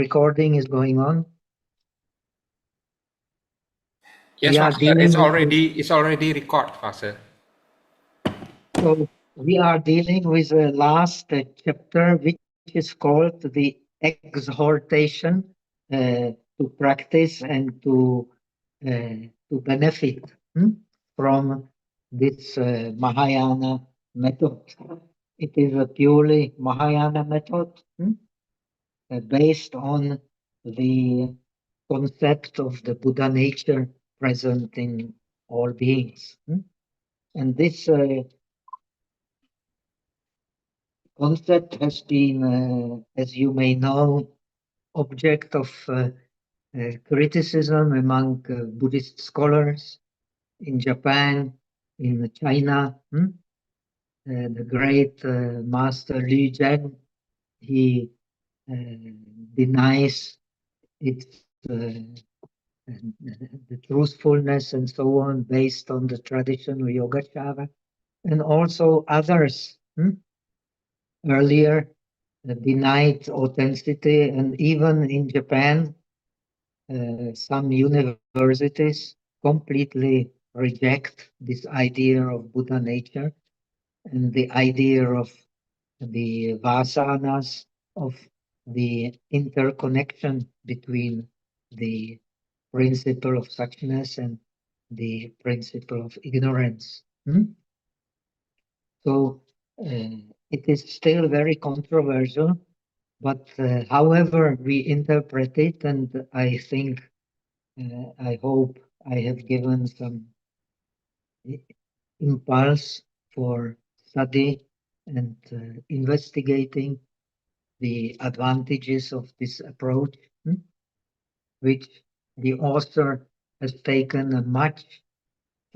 recording is going on. Yes, We are Master, it's already recorded, Master. So we are dealing with the last chapter, which is called the exhortation to practice and to benefit from this Mahayana method. It is a purely Mahayana method based on the concept of the Buddha nature present in all beings. And this concept has been, as you may know, object of criticism among Buddhist scholars in Japan, in China. The great master Li Zhen, he denies its the truthfulness and so on based on the tradition of Yogacara, and also others earlier denied authenticity, and even in Japan, some universities completely reject this idea of Buddha nature and the idea of the vasanas, of the interconnection between the principle of suchness and the principle of ignorance. So it is still very controversial, but however we interpret it, and I think, I hope I have given some impulse for study and investigating the advantages of this approach, which the author has taken a much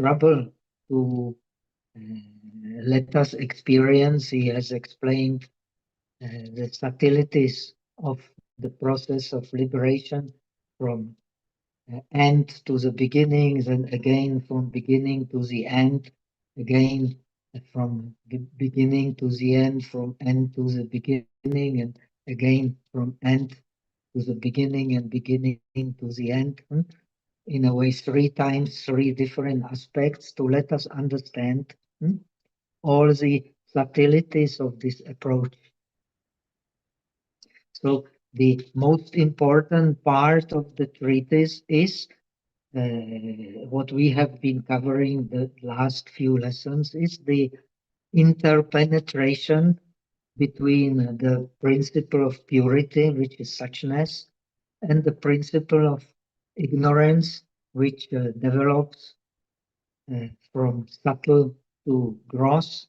trouble to let us experience. He has explained the subtleties of the process of liberation from end to the beginning, then again from beginning to the end, again from the beginning to the end, from end to the beginning, and again from end to the beginning and beginning to the end. In a way, 3 times, 3 different aspects to let us understand all the subtleties of this approach. So the most important part of the treatise is what we have been covering the last few lessons, is the interpenetration between the principle of purity, which is suchness, and the principle of ignorance, which develops from subtle to gross,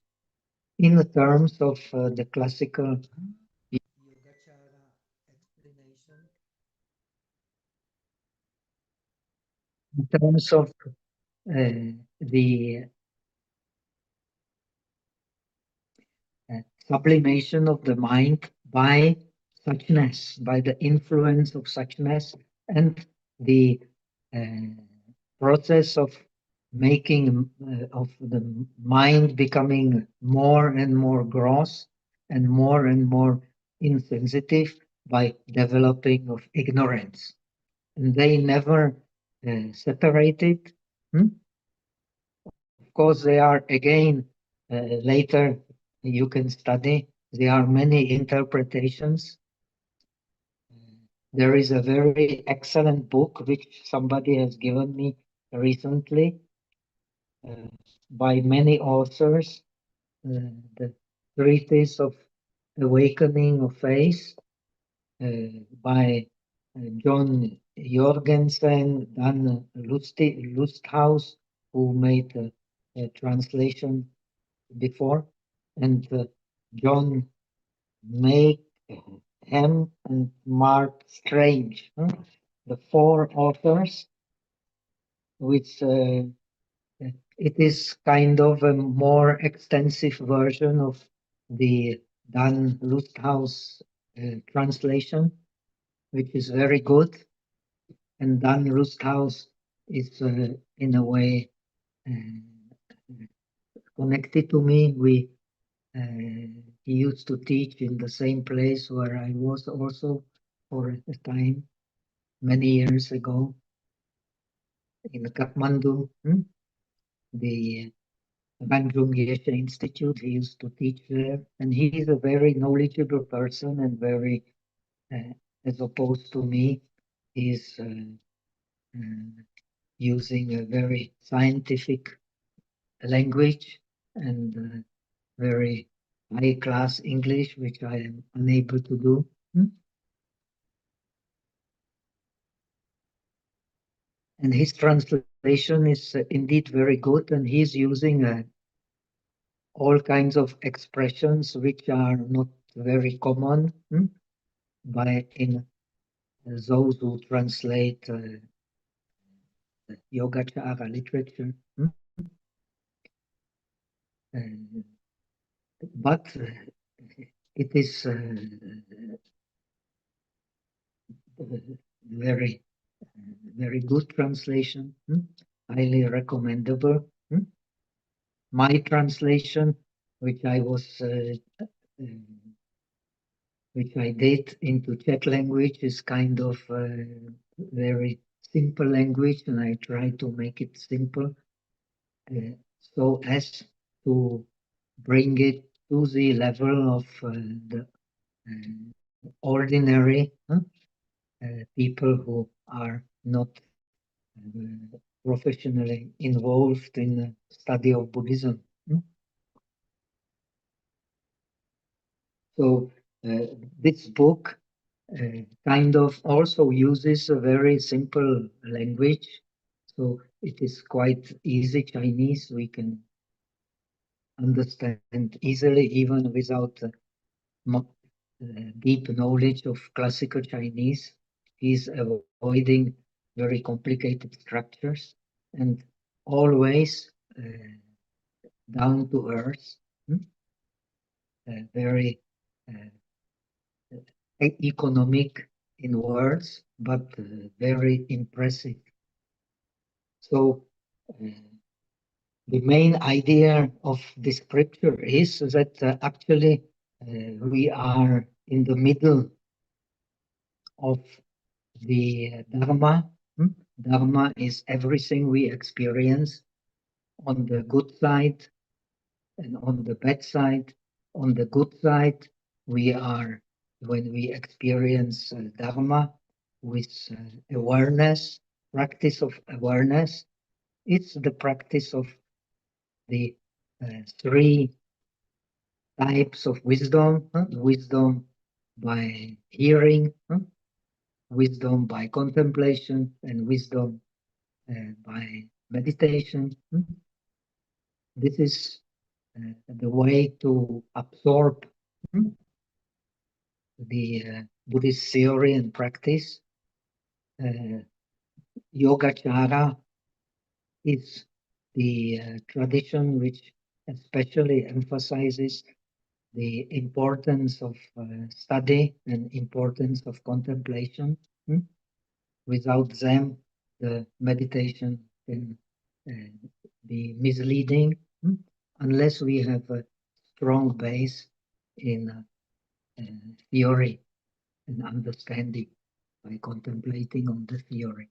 in the terms of the classical Yogacara explanation, in terms of the sublimation of the mind by suchness, by the influence of suchness, and the process of making of the mind becoming more and more gross and more insensitive by developing of ignorance. And they never separated. Of course, they are again later you can study. There are many interpretations. There is a very excellent book which somebody has given me recently by many authors, the Treatise of Awakening of Faith by John Jorgensen, Dan Lusthaus, who made a translation before, and John Mayhem and Mark Strange, the 4 authors, which it is kind of a more extensive version of the Dan Lusthaus translation, which is very good. And Dan Lusthaus is in a way connected to me. He used to teach in the same place where I was also for a time many years ago in Kathmandu, the Bandung Geshe Institute. He used to teach there, and he's a very knowledgeable person and very, as opposed to me, he's using a very scientific language and very high class English, which I am unable to do. And his translation is indeed very good, and he's using all kinds of expressions which are not very common by in those who translate Yogacara literature. Uh, but it is very, very good translation, highly recommendable. My translation, which I was which I did into Czech language, is kind of very simple language, and I try to make it simple so as to bring it to the level of the ordinary people who are not professionally involved in the study of Buddhism. So this book kind of also uses a very simple language. So it is quite easy Chinese. We can understand easily, even without deep knowledge of classical Chinese. He's avoiding very complicated structures and always down to earth, very economic in words, but very impressive. So the main idea of the scripture is that actually we are in the middle of the Dharma. Dharma is everything we experience on the good side and on the bad side. On the good side, we are, when we experience Dharma with awareness, practice of awareness, it's the practice of the three types of wisdom, wisdom by hearing, wisdom by contemplation, and wisdom by meditation. This is the way to absorb the Buddhist theory and practice. Yogacara is the tradition which especially emphasizes the importance of study and importance of contemplation. Without them, the meditation can be misleading unless we have a strong base in theory and understanding by contemplating on the theory.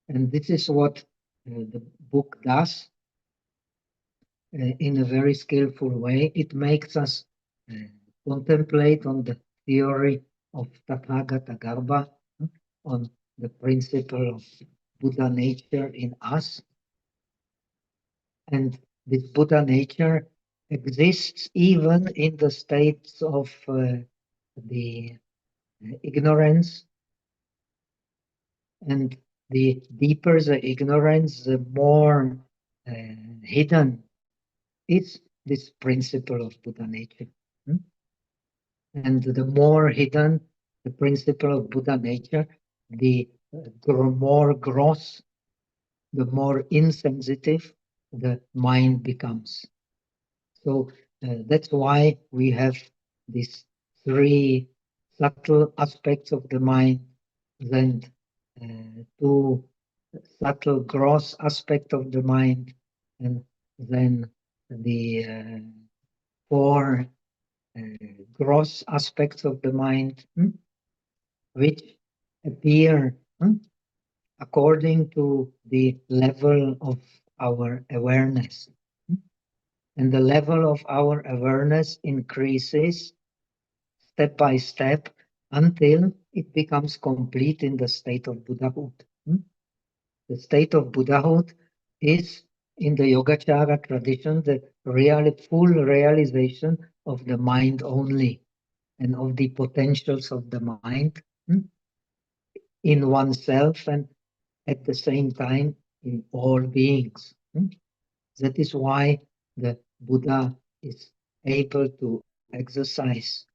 And this is what the book does in a very skillful way. It makes us contemplate on the theory of Tathagata Garbha, on the principle of Buddha nature in us. And this Buddha nature exists even in the states of the ignorance. And the deeper the ignorance, the more hidden is this principle of Buddha nature. And the more hidden the principle of Buddha nature, the more gross, the more insensitive the mind becomes. So that's why we have these three subtle aspects of the mind, then two subtle gross aspects of the mind, and then the four gross aspects of the mind. which appear according to the level of our awareness. And the level of our awareness increases step by step until it becomes complete in the state of Buddhahood. The state of Buddhahood is, in the Yogacara tradition, the full realization of the mind only and of the potentials of the mind in oneself and at the same time in all beings. That is why the Buddha is able to exercise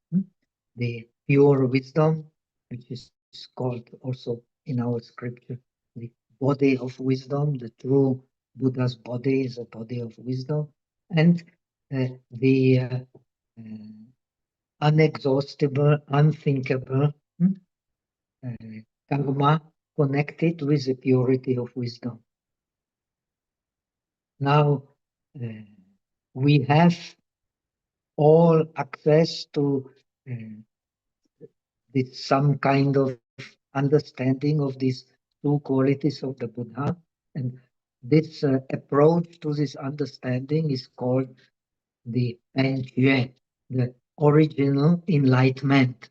the pure wisdom, which is called also in our scripture the body of wisdom. The true Buddha's body is a body of wisdom, and the unexhaustible, unthinkable karma connected with the purity of wisdom. Now, we have all access to some kind of understanding of these two qualities of the Buddha. And this approach to this understanding is called the Penjue, the original enlightenment.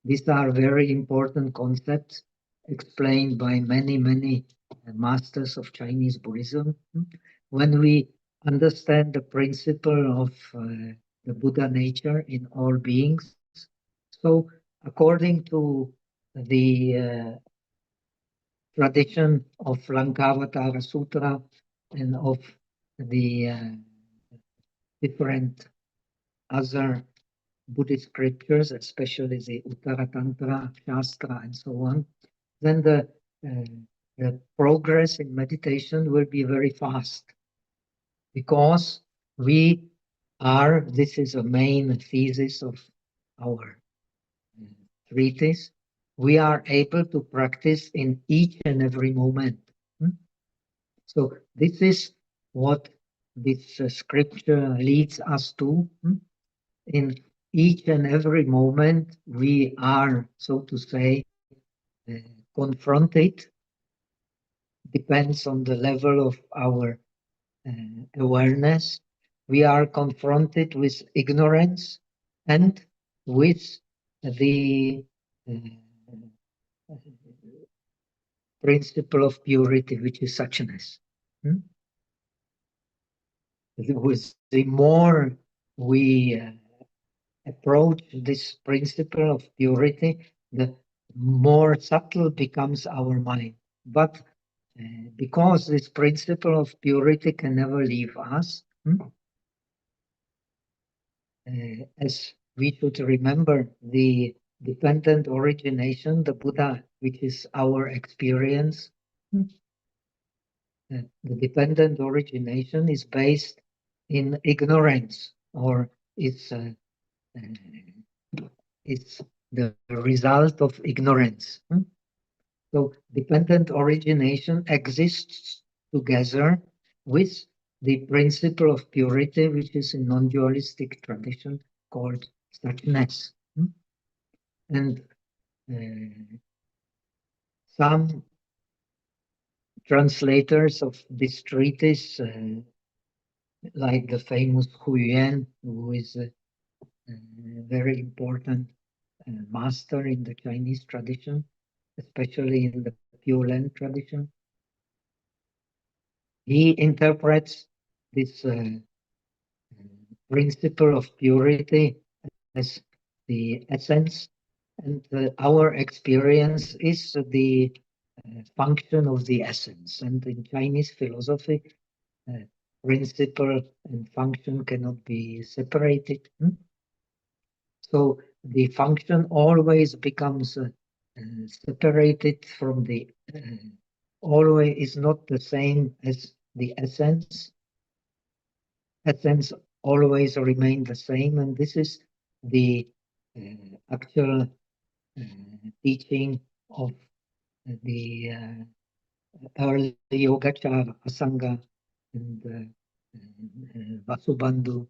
These are very important concepts explained by many masters of Chinese Buddhism. When we understand the principle of the Buddha nature in all beings, so according to the tradition of Lankavatara Sutra and of the different other Buddhist scriptures, especially the Uttara Tantra, Shastra, and so on, then the progress in meditation will be very fast because we are, this is a main thesis of our treatise, we are able to practice in each and every moment. So this is what this scripture leads us to. In each and every moment, we are, so to say, confronted, depends on the level of our awareness. We are confronted with ignorance and with the principle of purity, which is suchness. With the more we approach this principle of purity, the more subtle becomes our mind. But because this principle of purity can never leave us, as we should remember the dependent origination, the Buddha, which is our experience, the dependent origination is based in ignorance, or it's the result of ignorance. So dependent origination exists together with the principle of purity, which is in non-dualistic tradition called suchness. And some translators of this treatise, like the famous Huyen, who is a very important master in the Chinese tradition, especially in the Pure Land tradition, he interprets this principle of purity as the essence, and our experience is the function of the essence. And in Chinese philosophy, principle and function cannot be separated. So the function always becomes separated from the always is not the same as the essence. Essence always remain the same, and this is the actual teaching of the early Yogacara, Asanga, and Vasubandhu.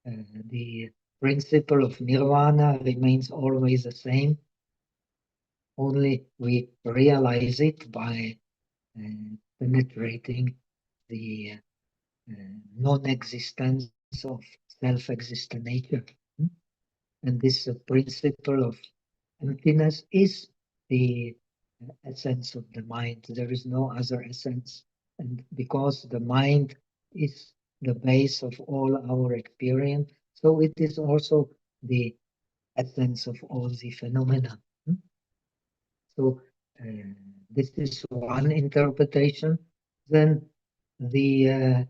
The principle of nirvana remains always the same, only we realize it by penetrating the non-existence of self-existent nature. And this principle of emptiness is the essence of the mind. There is no other essence. And because the mind is the base of all our experience, so it is also the essence of all the phenomena. So this is one interpretation. Then the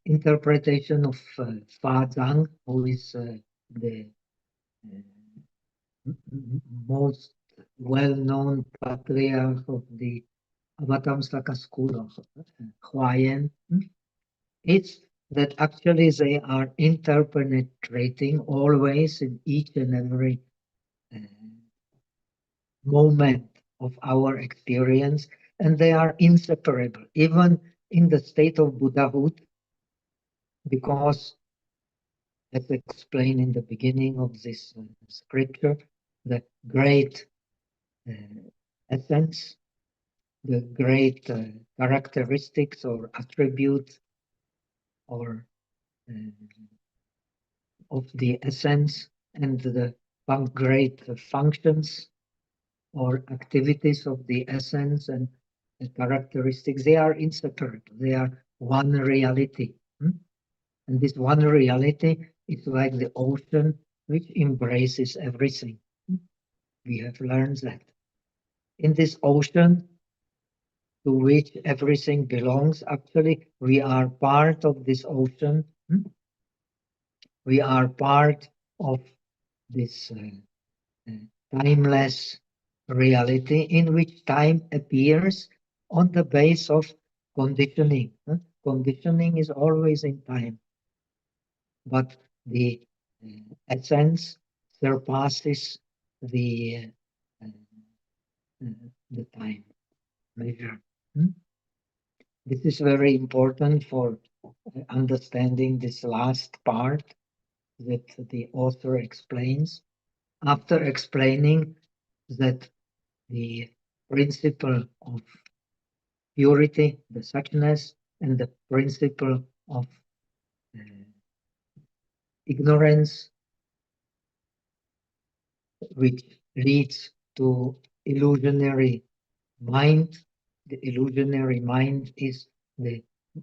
interpretation of Fa Zhang, who is the most well-known patriarch of the Avatamsaka school of Huayan, it's that actually they are interpenetrating always in each and every uh, moment of our experience, and they are inseparable, even in the state of Buddhahood, because, as explained in the beginning of this scripture, the great uh, essence, the great characteristics or attributes or of the essence and the great functions or activities of the essence and the characteristics, they are inseparable. They are one reality. And this one reality is like the ocean which embraces everything. We have learned that. In this ocean to which everything belongs, actually, we are part of this ocean. We are part of this timeless reality in which time appears on the base of conditioning. Conditioning is always in time, but the essence surpasses the uh, the time measure. This is very important for understanding this last part that the author explains. After explaining that the principle of purity, the suchness, and the principle of uh, ignorance, which leads to illusionary mind. The illusionary mind is the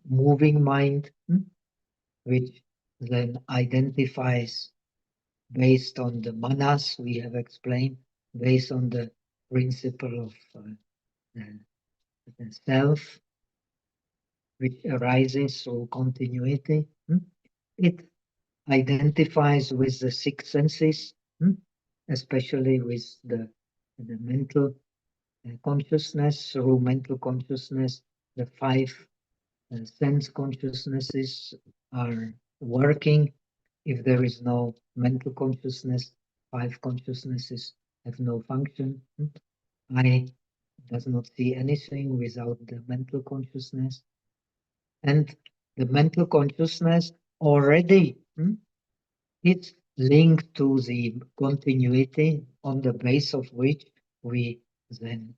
moving mind, which then identifies based on the manas we have explained, based on the principle of self, which arises through continuity. It identifies with the six senses, especially with the mental consciousness. Through mental consciousness, the five sense consciousnesses are working. If there is no mental consciousness, five consciousnesses have no function. I does not see anything without the mental consciousness. And the mental consciousness already is linked to the continuity on the base of which we then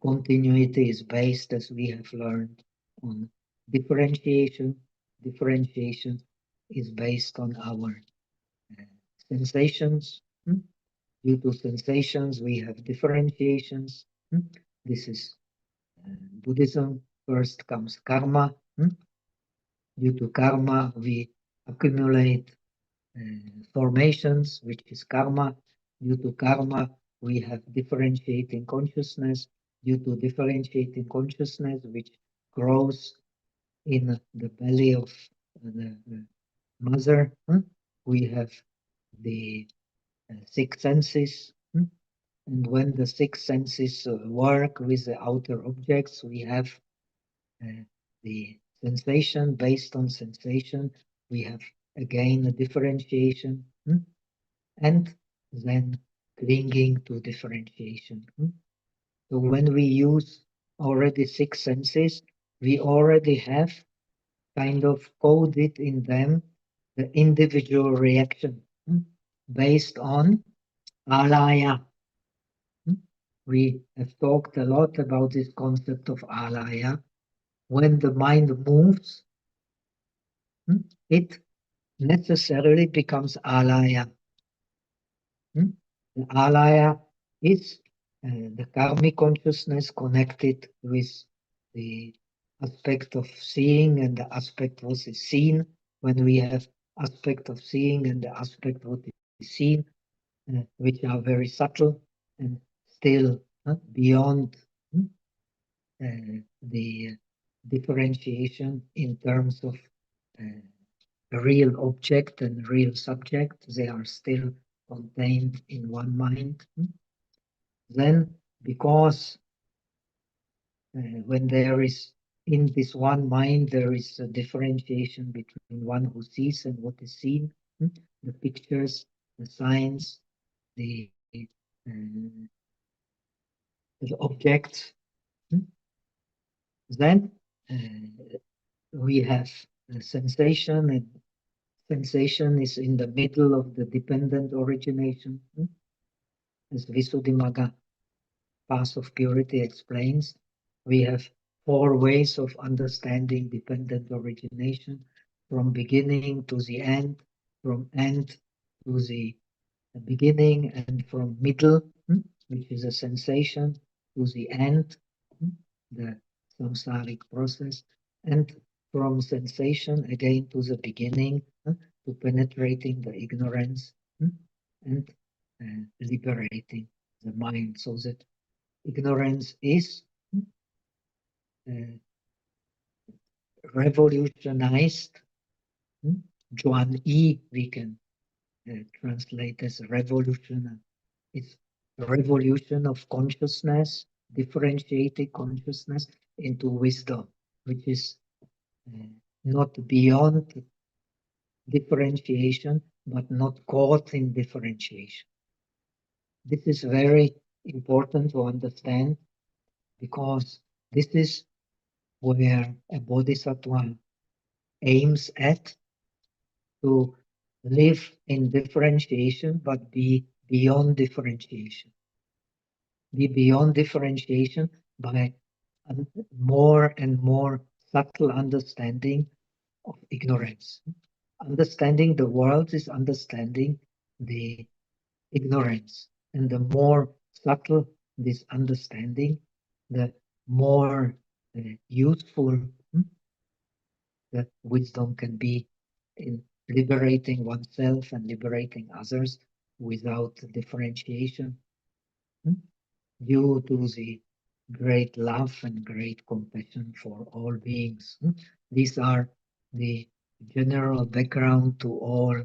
continuity is based, as we have learned, on differentiation. Differentiation is based on our sensations. Due to sensations, we have differentiations. This is Buddhism. First comes karma. Due to karma, we accumulate formations, which is karma. Due to karma, we have differentiating consciousness. Due to differentiating consciousness, which grows in the belly of the mother, we have the six senses. And when the six senses work with the outer objects, we have the sensation. Based on sensation, we have again a differentiation, and then clinging to differentiation. So when we use already six senses, we already have kind of coded in them the individual reaction. based on alaya. We have talked a lot about this concept of alaya. When the mind moves, it necessarily becomes alaya. The alaya is the karmic consciousness connected with the aspect of seeing and the aspect what is seen. When we have aspect of seeing and the aspect what is seen, which are very subtle and still beyond the differentiation in terms of a real object and real subject. They are still contained in one mind. Then, because when there is in this one mind, there is a differentiation between one who sees and what is seen, the pictures, the signs, uh, the objects. Then we have a sensation, and sensation is in the middle of the dependent origination, as Visuddhimagga Path of Purity explains. We have four ways of understanding dependent origination, from beginning to the end, from end to the beginning, and from middle, which is a sensation, to the end, the samsaric process, and from sensation again to the beginning, to penetrating the ignorance, and liberating the mind, so that ignorance is revolutionized. Juan E, we can translate as revolution. It's a revolution of consciousness, differentiated consciousness into wisdom, which is not beyond differentiation, but not caught in differentiation. This is very important to understand, because this is where a bodhisattva aims at, to live in differentiation, but be beyond differentiation. Be beyond differentiation by more and more subtle understanding of ignorance. Understanding the world is understanding the ignorance. And the more subtle this understanding, the more useful that wisdom can be in liberating oneself and liberating others without differentiation, due to the great love and great compassion for all beings. These are the general background to all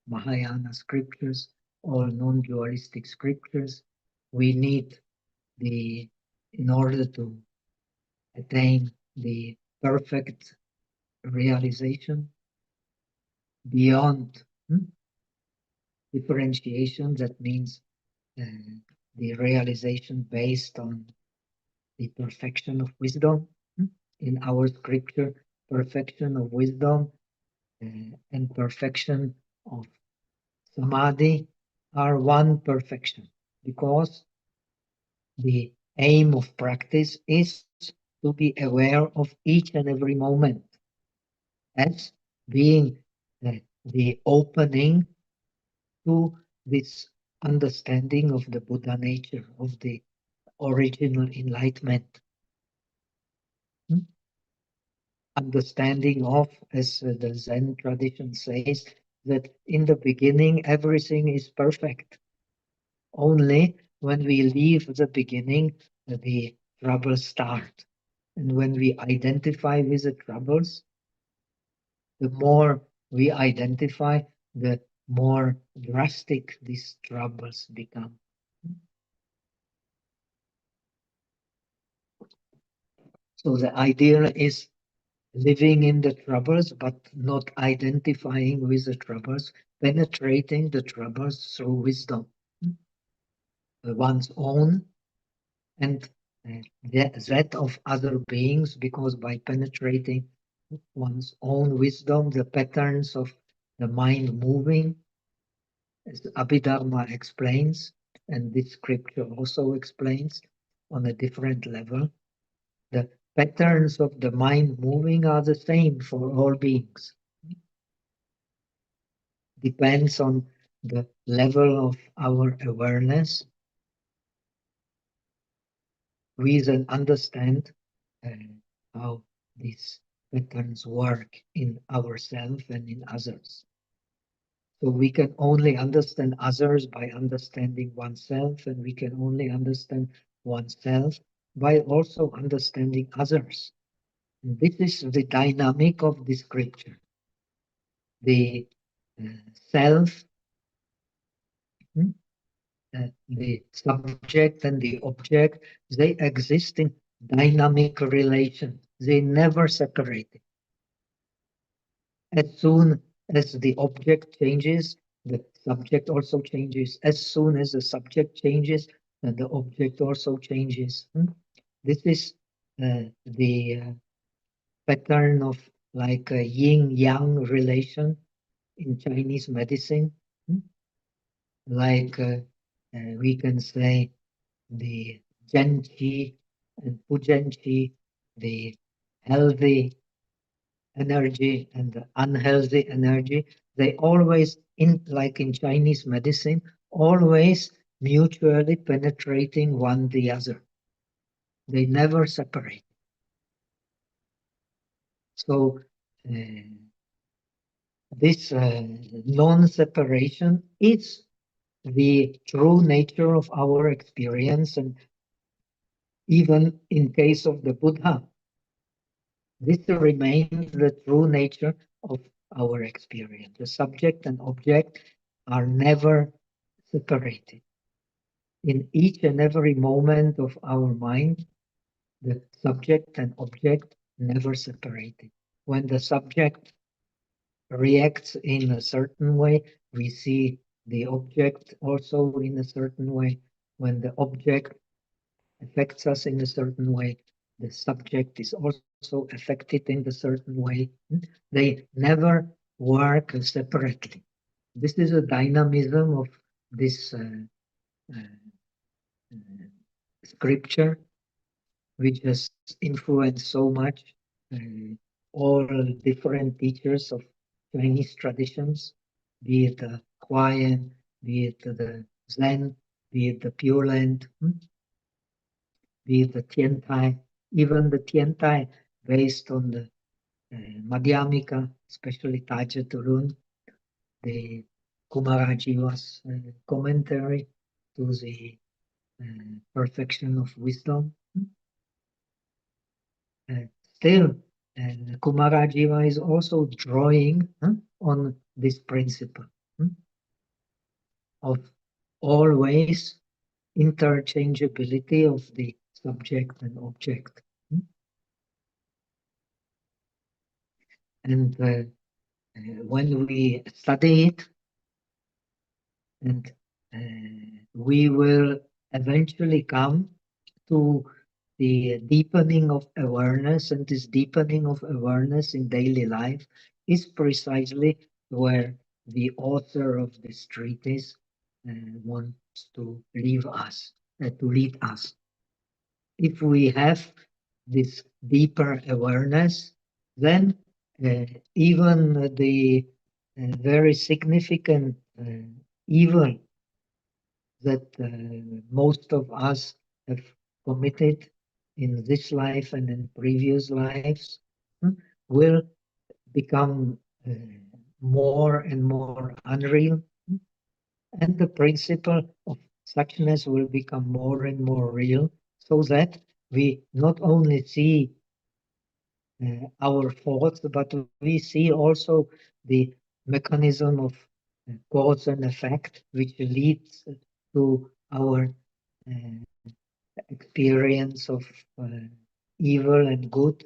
Mahayana scriptures, all non-dualistic scriptures. We need in order to attain the perfect realization beyond differentiation, that means the realization based on the perfection of wisdom. In our scripture, perfection of wisdom and perfection of samadhi are one perfection, because the aim of practice is to be aware of each and every moment as being the opening to this understanding of the Buddha nature, of the original enlightenment. Understanding of, as the Zen tradition says, that in the beginning everything is perfect. Only when we leave the beginning, the troubles start. And when we identify with the troubles, the more we identify, the more drastic these troubles become. So the idea is living in the troubles, but not identifying with the troubles, penetrating the troubles through wisdom, one's own and that of other beings, because by penetrating one's own wisdom, the patterns of the mind moving, as Abhidharma explains, and this scripture also explains on a different level, the patterns of the mind moving are the same for all beings. Depends on the level of our awareness. We then understand how these patterns work in ourselves and in others. So we can only understand others by understanding oneself, and we can only understand oneself by also understanding others. And this is the dynamic of the scripture. The self, the subject and the object, they exist in dynamic relation. They never separate. As soon as the object changes, the subject also changes. As soon as the subject changes, then the object also changes. This is the pattern of like a yin-yang relation in Chinese medicine. Like we can say the Genji and Fujenji, the healthy energy and the unhealthy energy, they always, like in Chinese medicine, always mutually penetrating one the other. They never separate. So this non-separation is the true nature of our experience, and even in case of the Buddha, this remains the true nature of our experience. The subject and object are never separated. In each and every moment of our mind, the subject and object never separated. When the subject reacts in a certain way, we see the object also in a certain way. When the object affects us in a certain way, the subject is also affected in a certain way. They never work separately. This is a dynamism of this scripture, which has influenced so much all different teachers of Chinese traditions, be it the Huayan, be it the Zen, be it the Pure Land, be it the Tiantai, even the Tiantai based on the Madhyamika, especially Taja Turun, the Kumarajiva's commentary to the perfection of wisdom. Still, Kumarajiva is also drawing on this principle of always interchangeability of the subject and object. And when we study it, and we will eventually come to the deepening of awareness, and this deepening of awareness in daily life is precisely where the author of this treatise wants to leave us, to lead us. If we have this deeper awareness, then even the very significant evil that most of us have committed in this life and in previous lives will become more and more unreal, and the principle of suchness will become more and more real, so that we not only see our thoughts, but we see also the mechanism of cause and effect, which leads to our experience of evil and good.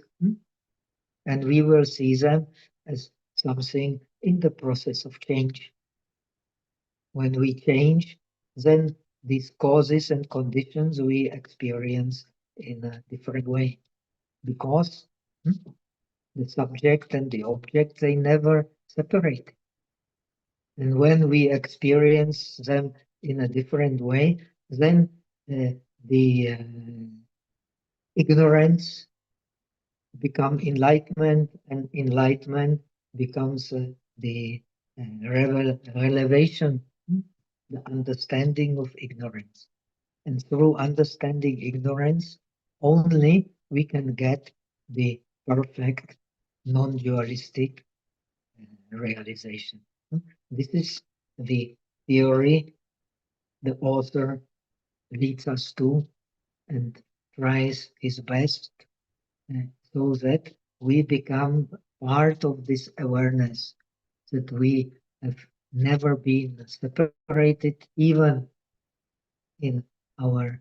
And we will see them as something in the process of change. When we change, then these causes and conditions we experience in a different way, because the subject and the object, they never separate. And when we experience them in a different way, then the ignorance become enlightenment, and enlightenment becomes the revelation, the understanding of ignorance. And through understanding ignorance, only we can get the perfect non-dualistic realization. This is the theory the author leads us to and tries his best so that we become part of this awareness, that we have never been separated, even in our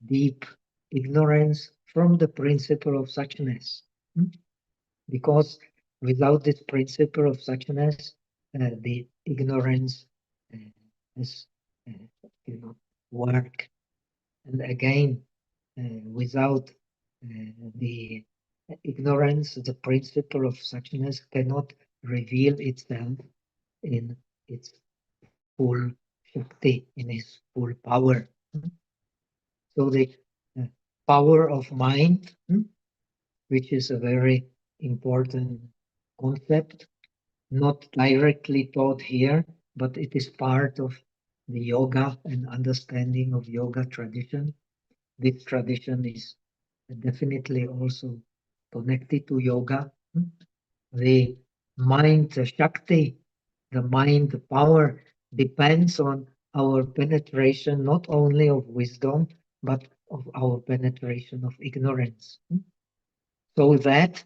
deep ignorance, from the principle of suchness. Because without this principle of suchness, the ignorance uh, has cannot work. And again, without the ignorance, the principle of suchness cannot reveal itself in its full shakti, in its full power. So the uh, power of mind, which is a very important concept, not directly taught here, but it is part of the yoga and understanding of yoga tradition. This tradition is definitely also connected to yoga. The mind Shakti, the mind power, depends on our penetration not only of wisdom, but of our penetration of ignorance. So that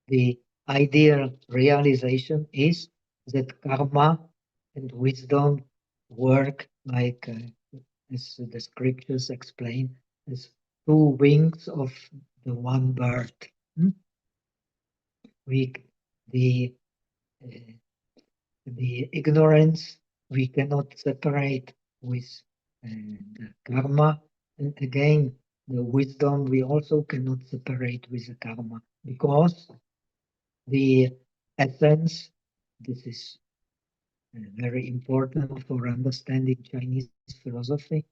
the ideal realization is that karma and wisdom work like, as the scriptures explain, as two wings of the one bird. We, the uh, the ignorance we cannot separate with the karma, and again the wisdom we also cannot separate with the karma, because the essence, this is very important for understanding Chinese philosophy,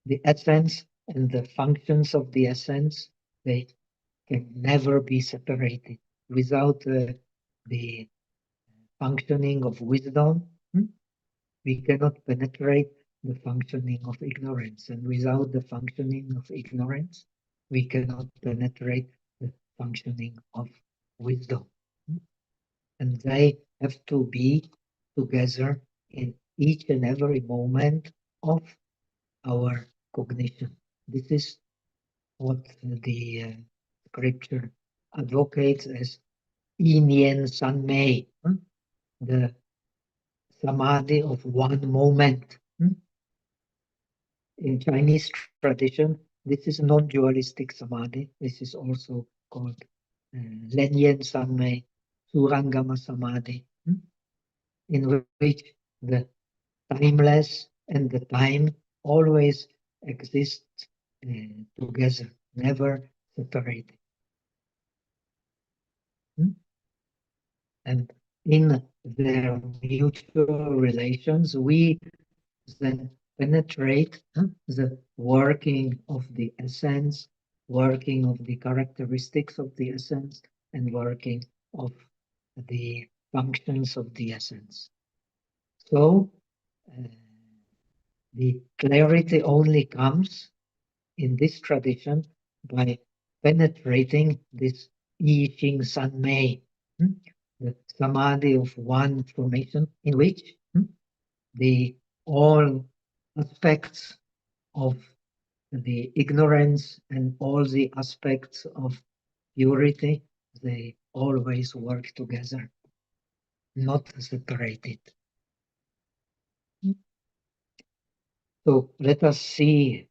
the essence and the functions of the essence, they can never be separated. Without the functioning of wisdom, we cannot penetrate the functioning of ignorance. And without the functioning of ignorance, we cannot penetrate the functioning of wisdom. And they have to be together in each and every moment of our cognition. This is what the scripture advocates as Yin San Mei, the samadhi of one moment. In Chinese tradition, this is non-dualistic samadhi. This is also called Lenyen Sanmei, Surangama Samadhi, in which the timeless and the time always exist together, never separated. And in their mutual relations, we then penetrate the working of the essence, working of the characteristics of the essence, and working of the functions of the essence. So the clarity only comes in this tradition by penetrating this Yi Xing San Mei, the samadhi of one formation, in which the all aspects of the ignorance and all the aspects of purity, they always work together, not separated. So let us see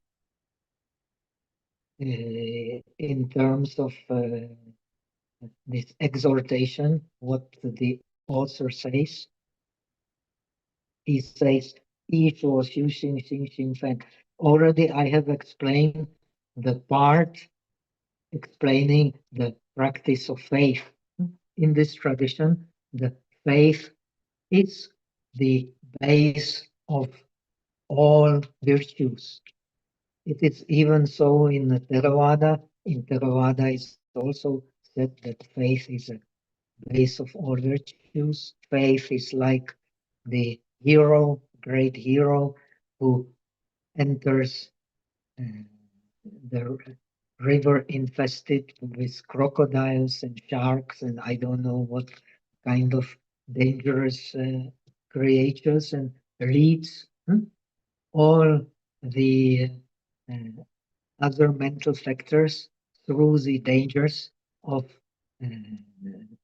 in terms of this exhortation what the author says. He says, Xiu Xing Xing Xing Fan. Already I have explained the part explaining the practice of faith. In this tradition, the faith It's the base of all virtues. It is even so in the Theravada. In Theravada, it's also said that faith is a base of all virtues. Faith is like the hero, great hero, who enters uh, the river infested with crocodiles and sharks and I don't know what kind of dangerous creatures and leads all the uh, other mental factors through the dangers of uh,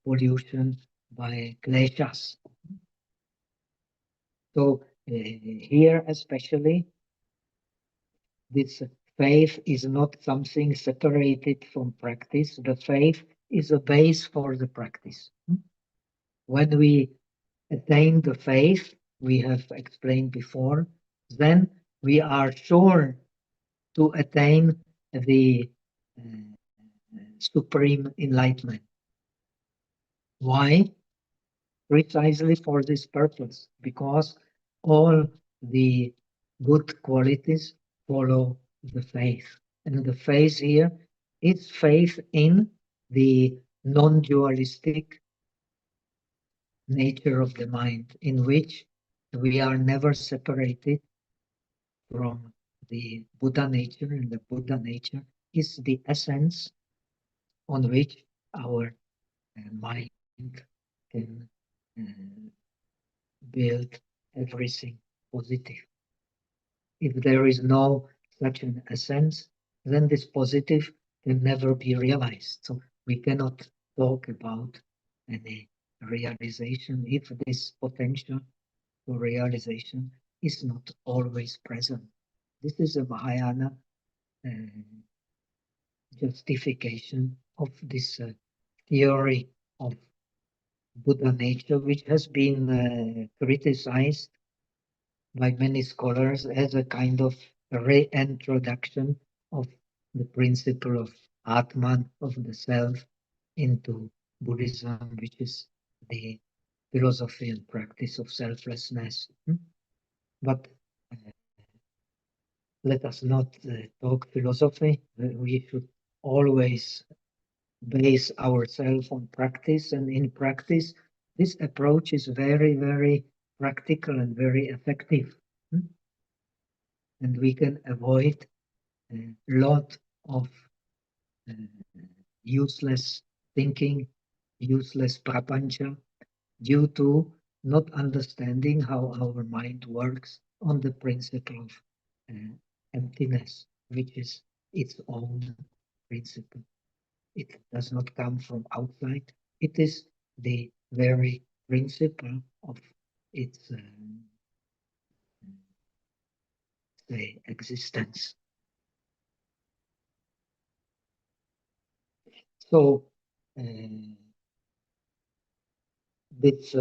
pollution by glaciers. So here especially, this faith is not something separated from practice. The faith is a base for the practice. When we attain the faith, we have explained before, then we are sure to attain the supreme enlightenment. Why? Precisely for this purpose, because all the good qualities follow the faith. And the faith here is faith in the non-dualistic nature of the mind, in which we are never separated from the Buddha nature, and the Buddha nature is the essence on which our mind can build everything positive. If there is no such an essence, then this positive can never be realized. So we cannot talk about any realization if this potential for realization is not always present. This is a Mahayana uh, justification of this theory of Buddha nature, which has been criticized by many scholars as a kind of reintroduction of the principle of Atman, of the self, into Buddhism, which is the philosophy and practice of selflessness. But let us not talk philosophy. We should always base ourselves on practice, and in practice, this approach is very, very practical and very effective. And we can avoid a lot of uh, useless thinking, useless prapancha, due to not understanding how our mind works on the principle of emptiness, which is its own principle. It does not come from outside. It is the very principle of its say, existence. So this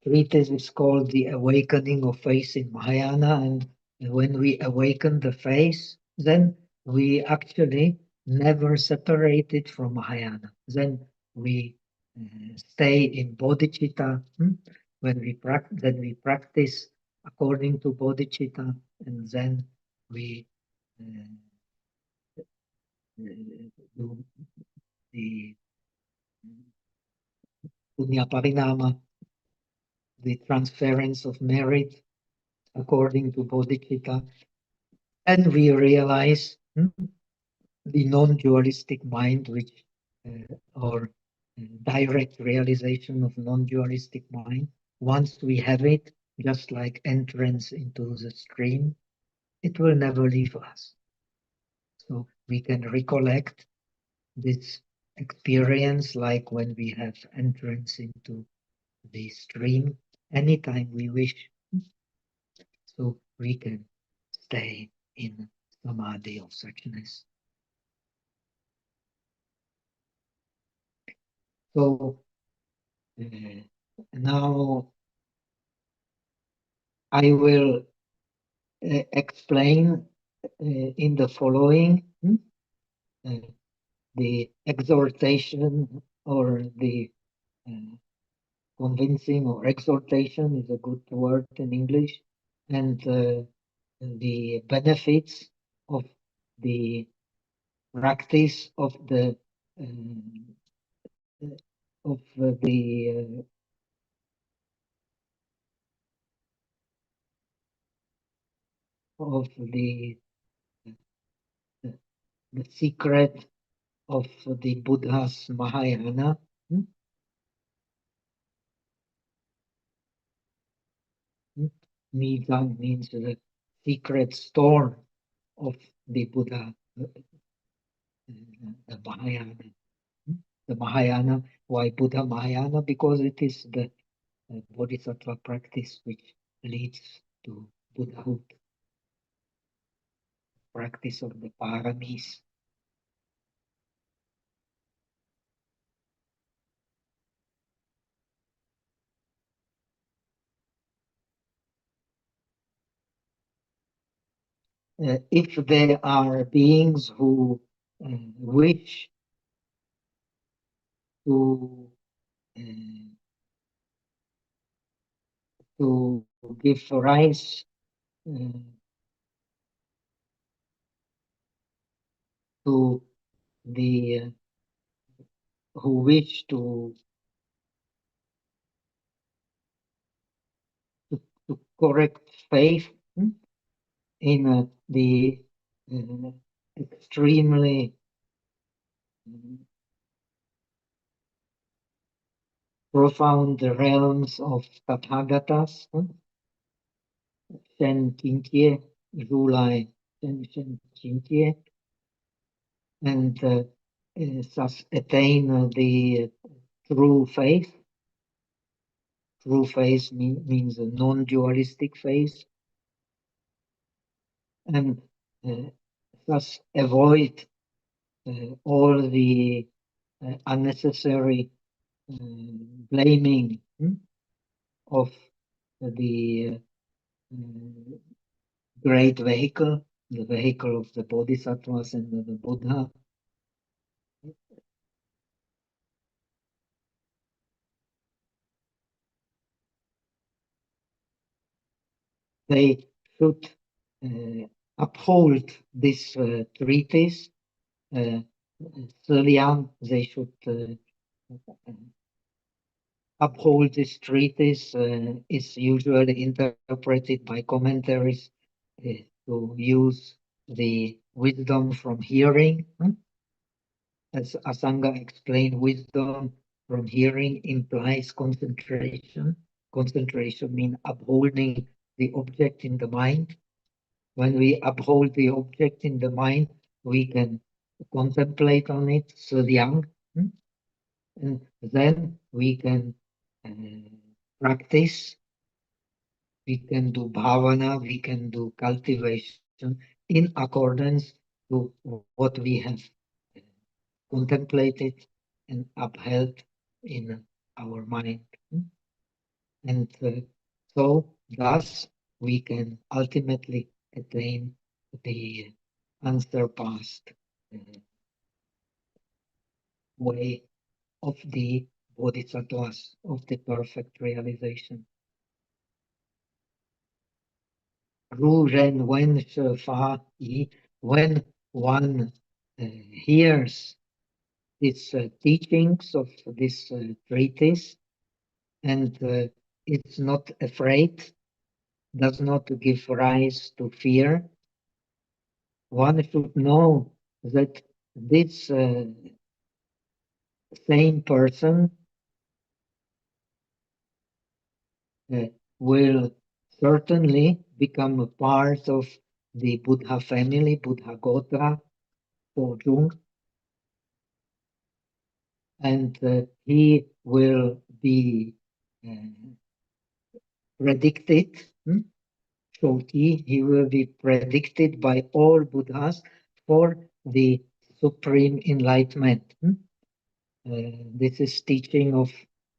treatise is called The Awakening of Faith in Mahayana. And when we awaken the faith, then we actually never separate it from Mahayana. Then we stay in bodhicitta. Then we practice according to bodhicitta, and then we do the punya parinama, the transference of merit according to bodhicitta, and we realize the non-dualistic mind, which or direct realization of non-dualistic mind. Once we have it, just like entrance into the stream, it will never leave us. So we can recollect this experience like when we have entrance into the stream anytime we wish. So we can stay in samadhi of suchness. So now I will explain in the following the exhortation or the convincing, or exhortation is a good word in English, and the benefits of the practice of the of the of the secret of the Buddha's Mahayana. Nizam means the secret store of the Buddha, the Mahayana. The Mahayana, why Buddha Mahayana? Because it is the Bodhisattva practice which leads to Buddhahood, practice of the paramis. If there are beings who wish to uh, to give rise to the who wish to correct faith in the extremely profound realms of Tathagatas, Shen Qingtie, Rulai, Shen Qingtie, and thus attain the true faith. True faith means a non-dualistic faith, and thus avoid all the unnecessary blaming of the great vehicle, the vehicle of the bodhisattvas and the Buddha. They should uphold this treatise. Selian, they should uphold this treatise. Is usually interpreted by commentaries to use the wisdom from hearing. As Asanga explained, wisdom from hearing implies concentration. Concentration means upholding the object in the mind. When we uphold the object in the mind, we can contemplate on it, suryang, and then we can practice, we can do bhavana, we can do cultivation in accordance to what we have contemplated and upheld in our mind. And so thus we can ultimately attain the unsurpassed way of the bodhisattvas, of the perfect realization. Ru Ren Wen She Fa Yi, when one hears these teachings of this treatise and is not afraid, does not give rise to fear, one should know that this same person will certainly become a part of the Buddha family, Buddha Gotra, Pojung, and he will be predicted, Shoti, he will be predicted by all Buddhas for the supreme enlightenment. This is teaching of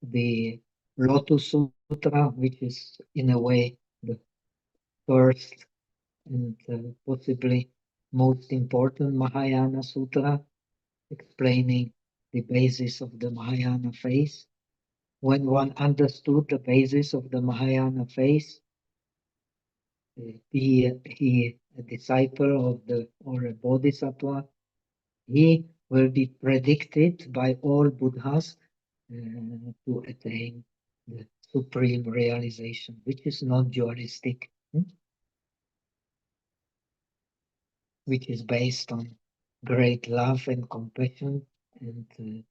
the Lotus Sutra, which is in a way the first and possibly most important Mahayana Sutra, explaining the basis of the Mahayana faith. When one understood the basis of the Mahayana faith, be he a disciple of the or a bodhisattva, he will be predicted by all Buddhas to attain the supreme realization, which is non-dualistic, which is based on great love and compassion and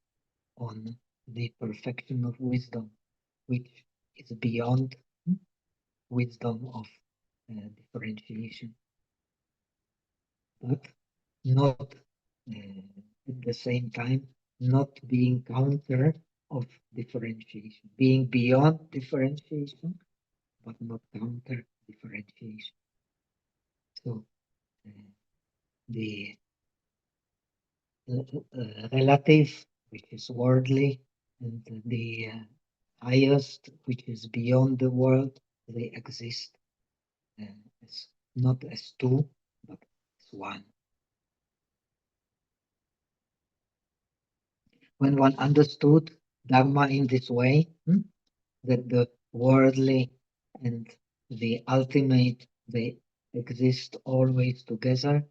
on the perfection of wisdom, which is beyond wisdom of differentiation, but not at the same time not being counter of differentiation, being beyond differentiation, but not counter differentiation. So the relative, which is worldly, and the highest, which is beyond the world, they exist as not as two, but as one. When one understood Dharma in this way, that the worldly and the ultimate, they exist always together,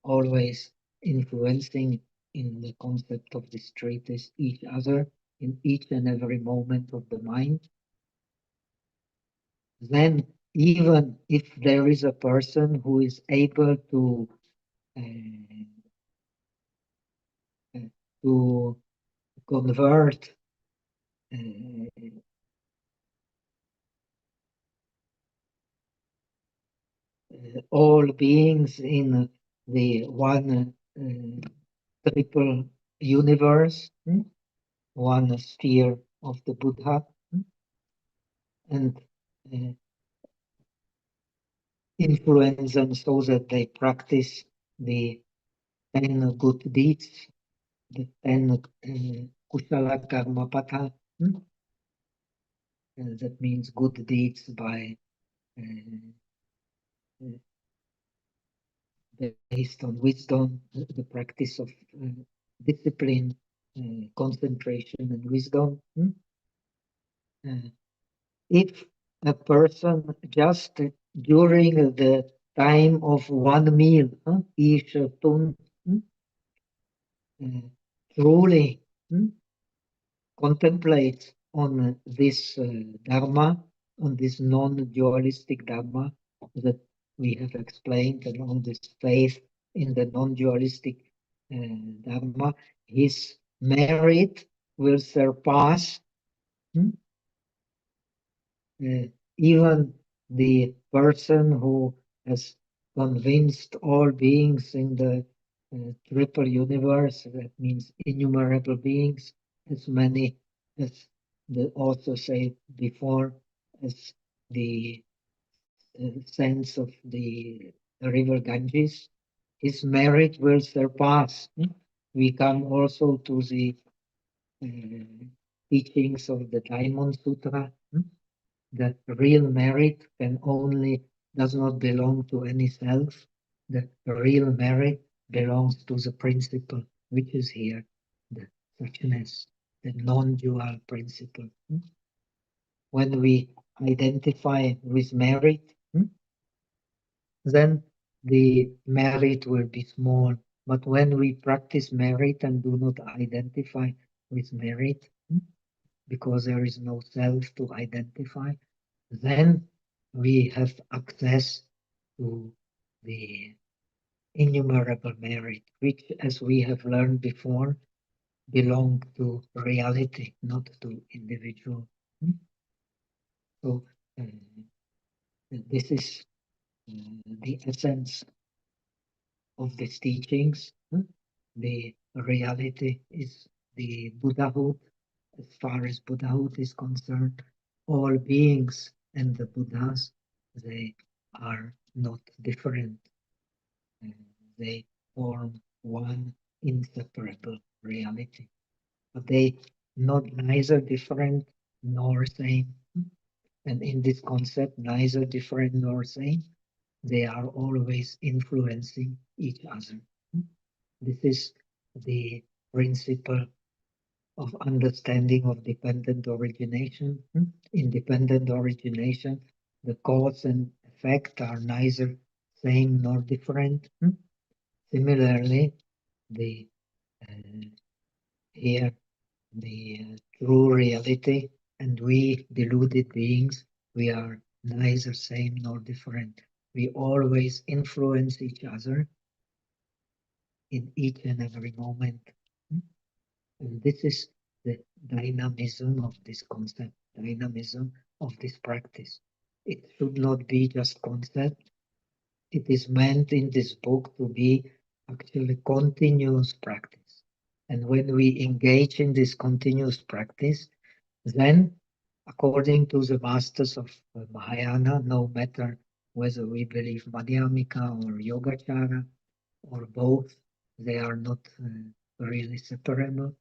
always influencing in the concept of this treatise each other in each and every moment of the mind, then even if there is a person who is able uh, to convert all beings in the one triple universe, one sphere of the Buddha, and uh, influence them so that they practice the 10 good deeds, the 10 kusala karma patha. That means good deeds by based on wisdom, the practice of discipline, concentration, and wisdom. If a person just during the time of one meal, each tun, truly contemplates on this Dharma, on this non-dualistic Dharma that we have explained, and on this faith in the non-dualistic Dharma, his merit will surpass even the person who has convinced all beings in the triple universe, that means innumerable beings, as many as the author said before, as the sands of the river Ganges, his merit will surpass. We come also to the teachings of the Diamond Sutra, that real merit does not belong to any self. The real merit belongs to the principle, which is here, the suchness, the non-dual principle. When we identify with merit, then the merit will be small. But when we practice merit and do not identify with merit, because there is no self to identify, then we have access to the innumerable merit, which, as we have learned before, belong to reality, not to individual. So this is the essence of these teachings. The reality is the Buddhahood. As far as Buddhahood is concerned, all beings and the Buddhas, they are not different. They form one inseparable reality. But they not neither different nor same. And in this concept, neither different nor same, they are always influencing each other. This is the principle of understanding of dependent origination. Independent origination, the cause and effect are neither same nor different. Similarly, the here the true reality and we deluded beings, we are neither same nor different. We always influence each other in each and every moment. And this is the dynamism of this concept, dynamism of this practice. It should not be just concept. It is meant in this book to be actually continuous practice. And when we engage in this continuous practice, then, according to the masters of Mahayana, no matter whether we believe Madhyamika or Yogacara or both, they are not really separable,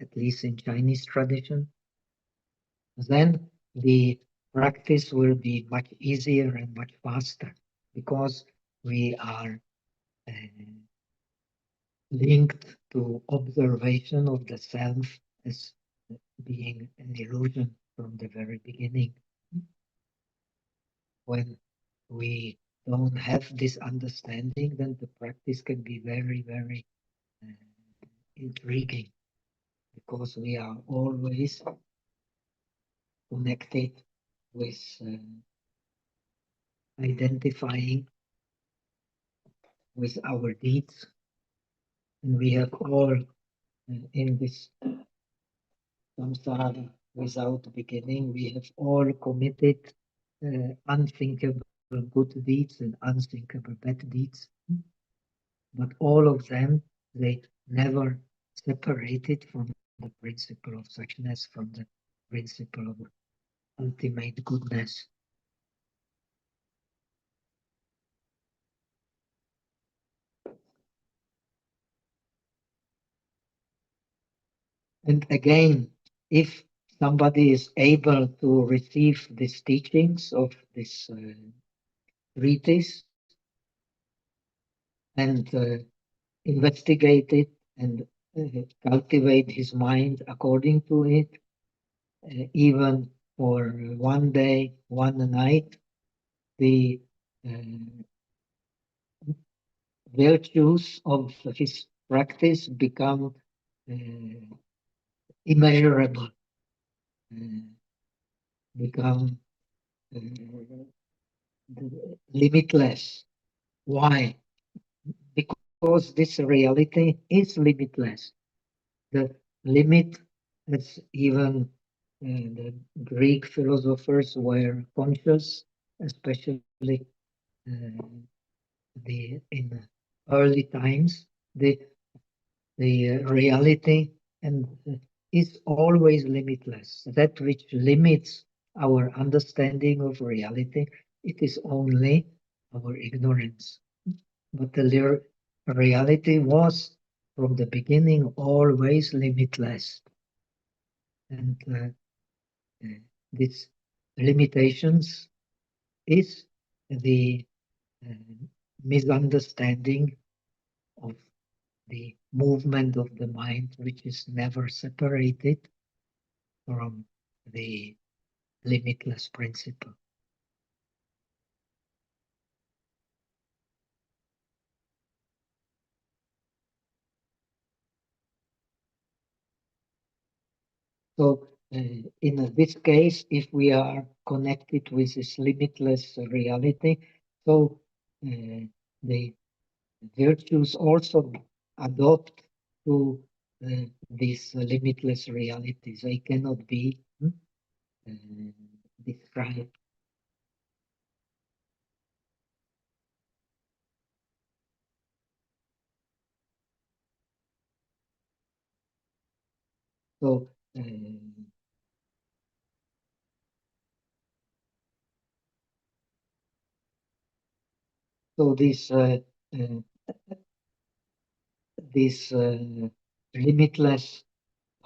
at least in Chinese tradition, then the practice will be much easier and much faster because we are uh, linked to observation of the self as being an illusion from the very beginning. When we don't have this understanding, then the practice can be very, very intriguing because we are always connected with identifying with our deeds. And we have all in this samsara without beginning, we have all committed unthinkable good deeds and unthinkable bad deeds. But all of them, they never separated from the principle of suchness, from the principle of ultimate goodness. And again, if somebody is able to receive these teachings of this treatise and investigate it and cultivate his mind according to it, even for one day, one night, the virtues of his practice become immeasurable, uh, become limitless. Why? Because this reality is limitless. The limit, as even the Greek philosophers were conscious, especially in early times, the reality and is always limitless. That which limits our understanding of reality, it is only our ignorance. But the reality was from the beginning always limitless. And these limitations is the uh, misunderstanding of the movement of the mind, which is never separated from the limitless principle. So, in this case, if we are connected with this limitless reality, so the virtues also adopt to these limitless realities. They cannot be described. So, so these limitless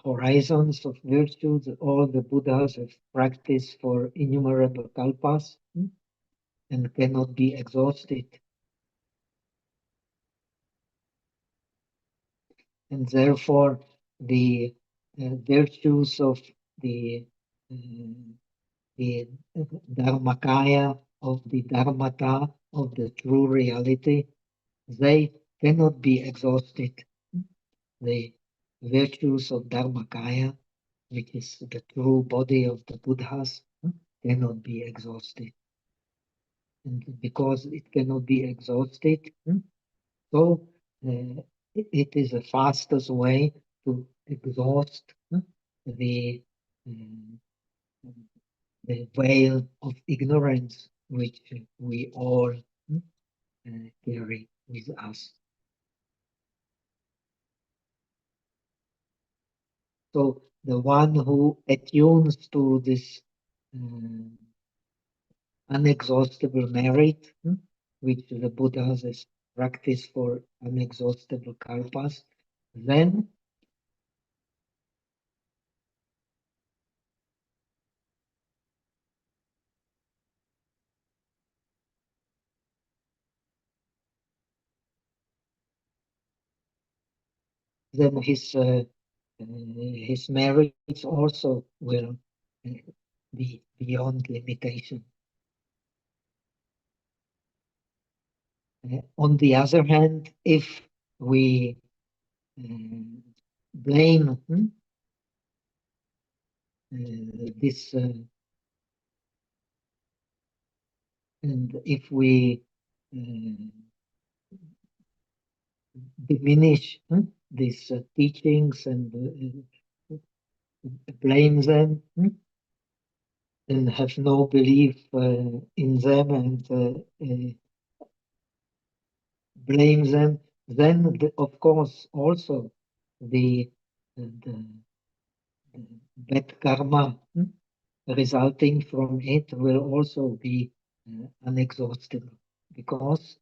horizons of virtues, all the Buddhas have practiced for innumerable kalpas and cannot be exhausted. And therefore, the virtues of the the Dharmakaya, of the Dharmata, of the true reality, they cannot be exhausted. The virtues of Dharmakaya, which is the true body of the Buddhas, cannot be exhausted. And because it cannot be exhausted, so it is the fastest way to exhaust the uh, the veil of ignorance which we all carry with us. So the one who attunes to this unexhaustible merit, which the Buddhas has practiced for unexhaustible kalpas, then his merits also will be beyond limitation. On the other hand, if we blame this, and if we diminish these teachings and blame them and have no belief in them and blame them, then of course also the bad karma resulting from it will also be unexhaustible because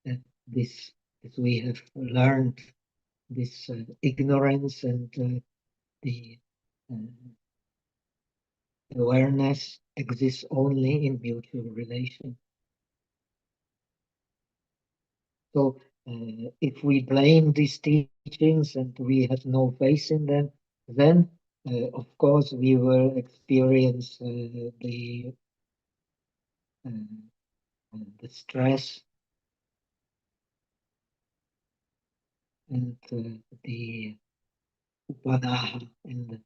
uh, this, as we have learned, this ignorance and the uh, awareness exists only in mutual relation. So if we blame these teachings and we have no faith in them, then of course we will experience uh, the stress and the upanaha and um,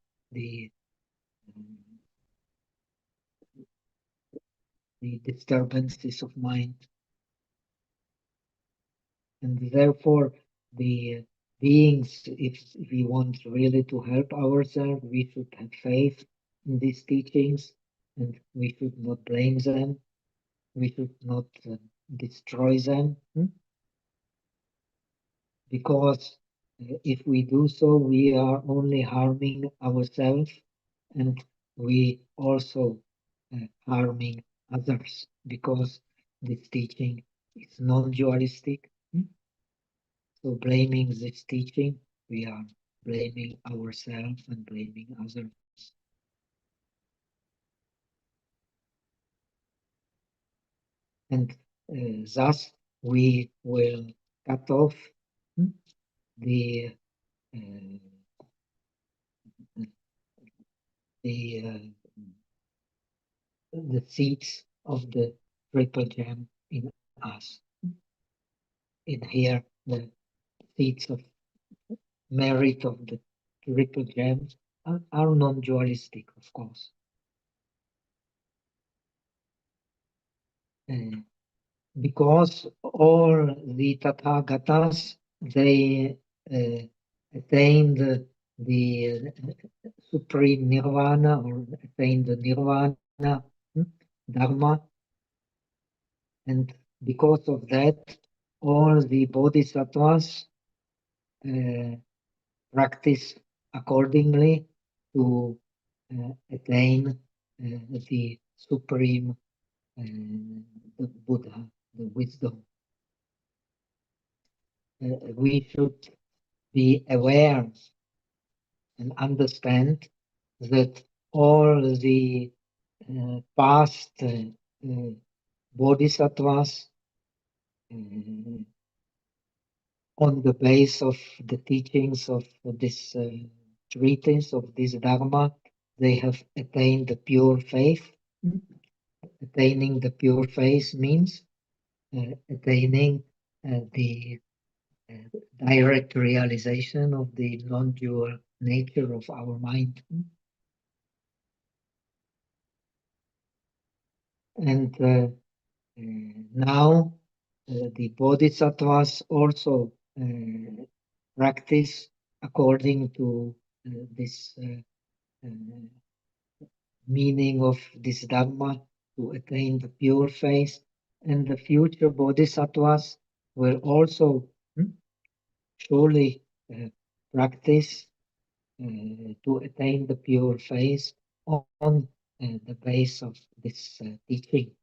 the disturbances of mind. And therefore, the beings, if we want really to help ourselves, we should have faith in these teachings and we should not blame them. We should not destroy them because if we do so, we are only harming ourselves and we also harming others because this teaching is non-dualistic. So blaming this teaching, we are blaming ourselves and blaming others. And thus we will cut off the uh, the the seeds of the triple gem in us. In here, the seeds of merit of the triple gems are non-dualistic, of course. Uh, because all the Tathagatas, they attained the supreme nirvana or attained the nirvana dharma, and because of that, all the bodhisattvas practice accordingly to attain the supreme the Buddha, the wisdom. We should be aware and understand that all the past bodhisattvas, on the base of the teachings of this treatise of this Dharma, they have attained the pure faith. Attaining the pure faith means attaining the direct realization of the non-dual nature of our mind. And now the bodhisattvas also practice according to this meaning of this Dhamma to attain the pure faith. And the future bodhisattvas will also surely practice to attain the pure faith on the base of this teaching.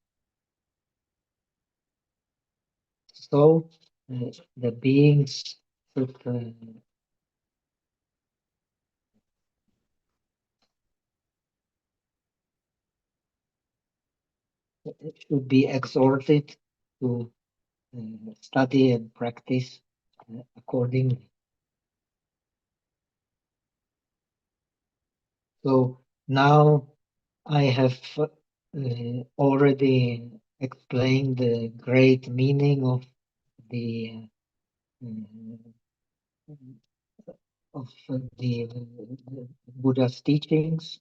So the beings should be exhorted to study and practice accordingly. So now I have already explained the great meaning of the the Buddha's teachings.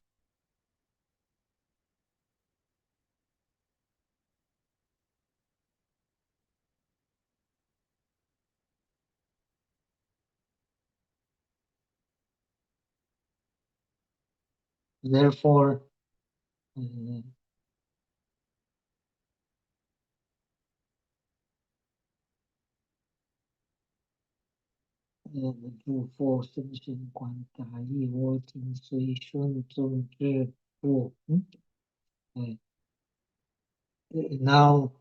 Therefore,诸佛身心观大义，我今随顺众之故。Now,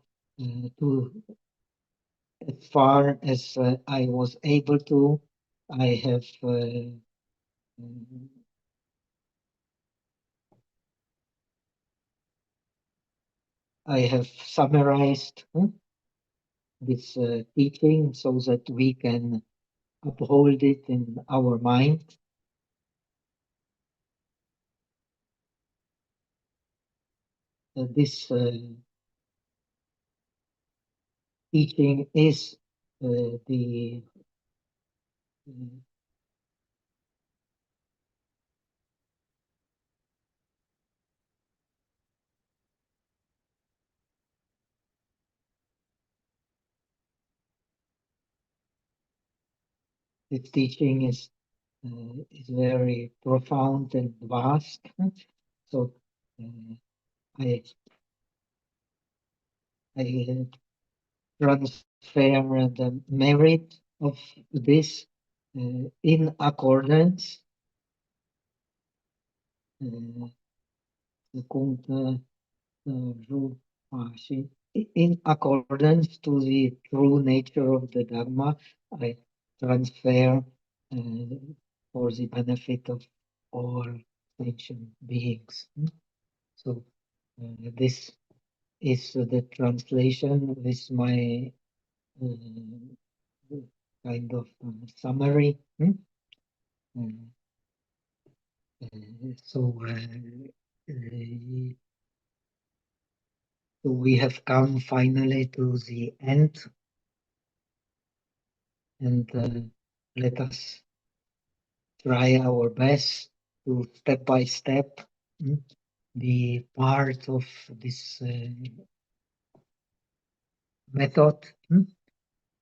as far as I was able to, I have summarized this teaching so that we can uphold it in our mind. This teaching is the this teaching is very profound and vast. So I transfer the merit of this in accordance in accordance to the true nature of the Dharma. I transfer for the benefit of all sentient beings. So this is the translation with my kind of summary. So we have come finally to the end, and let us try our best to step by step be part of this method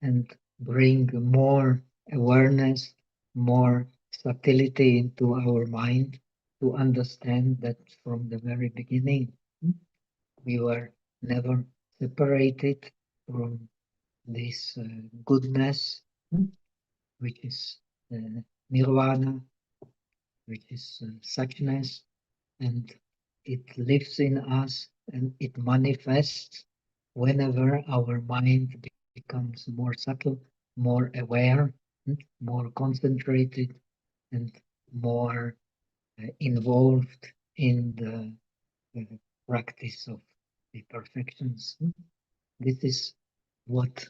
and bring more awareness, more subtlety into our mind to understand that from the very beginning we were never separated from this goodness, which is nirvana, which is suchness, and it lives in us and it manifests whenever our mind becomes more subtle, more aware, more concentrated, and more involved in the practice of the perfections. This is what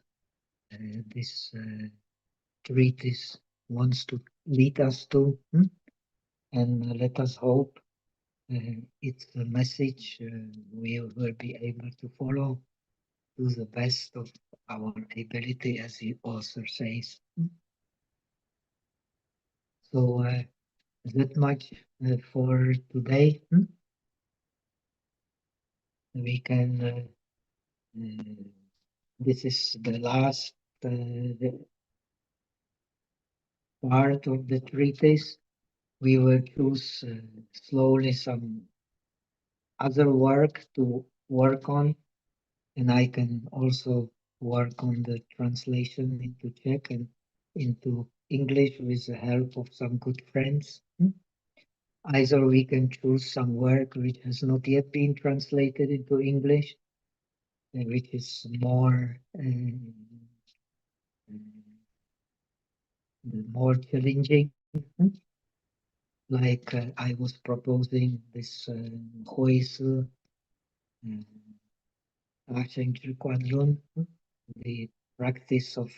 this treatise wants to lead us to. and let us hope it's a message we will be able to follow to the best of our ability, as the author says. So that much for today. We can. This is the last part of the treatise. We will choose slowly some other work to work on, and I can also work on the translation into Czech and into English with the help of some good friends. Either we can choose some work which has not yet been translated into English, which is more challenging. Like I was proposing this Huizi Kwadlun, the practice of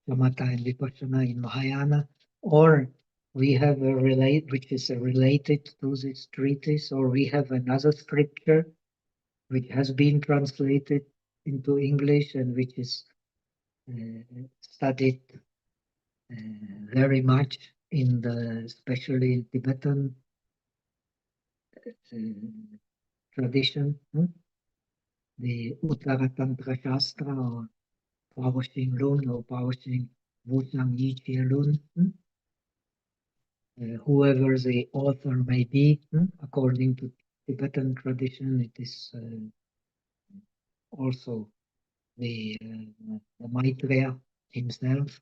Samatha and Vipassana in Mahayana, or we have a which is related to this treatise, or we have another scripture which has been translated into English and which is studied very much in the, especially in Tibetan tradition, the Uttara Tantra Shastra or Pawashing Lun or Pawashing Wusang Yichie Lun, whoever the author may be, according to Tibetan tradition, it is also the Maitreya himself.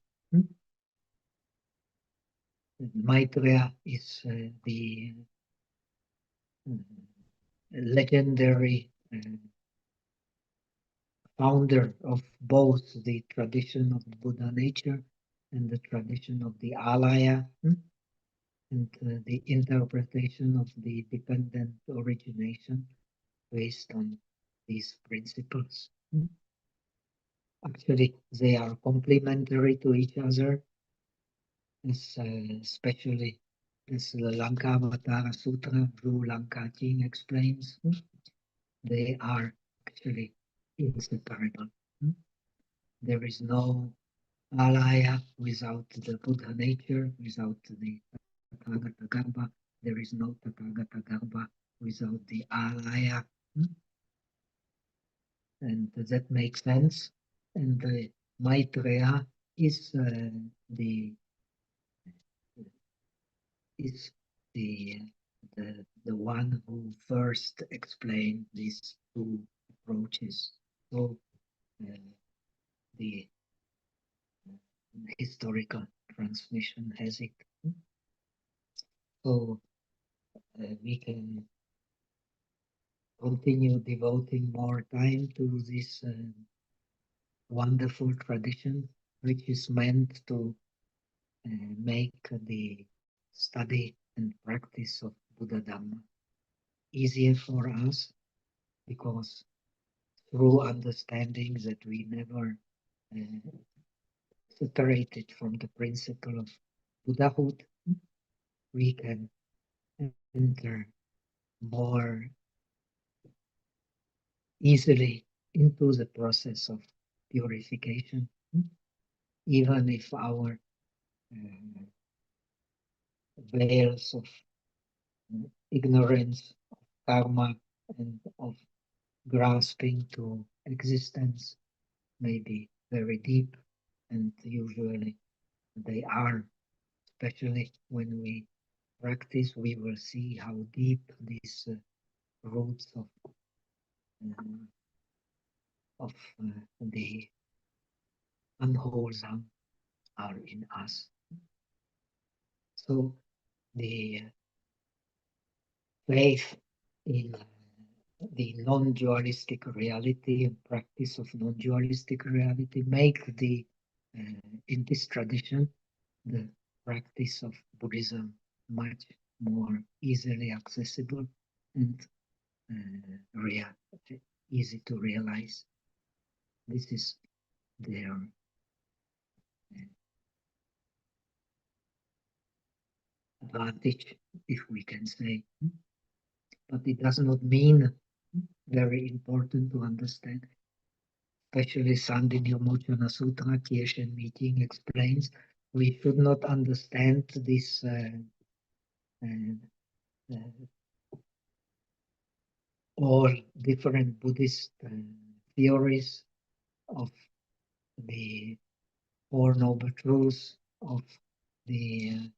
Maitreya is the legendary founder of both the tradition of the Buddha nature and the tradition of the Alaya, and the interpretation of the dependent origination based on these principles. Actually, they are complementary to each other, especially as the Lankavatara Sutra, Dhru Lanka Jing explains. They are actually inseparable. There is no alaya without the Buddha nature, without the Tathagata Garbha. There is no Tathagata Garbha without the alaya. And that makes sense. And the Maitreya is the is the the one who first explained these two approaches. So the historical transmission has it. So we can continue devoting more time to this wonderful tradition, which is meant to make the study and practice of Buddha Dhamma easier for us, because through understanding that we never separated from the principle of Buddhahood, we can enter more easily into the process of purification, even if our veils of ignorance, of karma, and of grasping to existence may be very deep, and usually they are, especially when we practice, we will see how deep these roots of the unwholesome are in us. So the faith in the non-dualistic reality and practice of non-dualistic reality make the in this tradition the practice of Buddhism much more easily accessible and real, easy to realize. This is their advantage if we can say. But it does not mean very important to understand. Especially Sandhi-Mochana Sutra, Kieshen meeting explains, we should not understand this uh, all different Buddhist theories of the Four Noble Truths, of the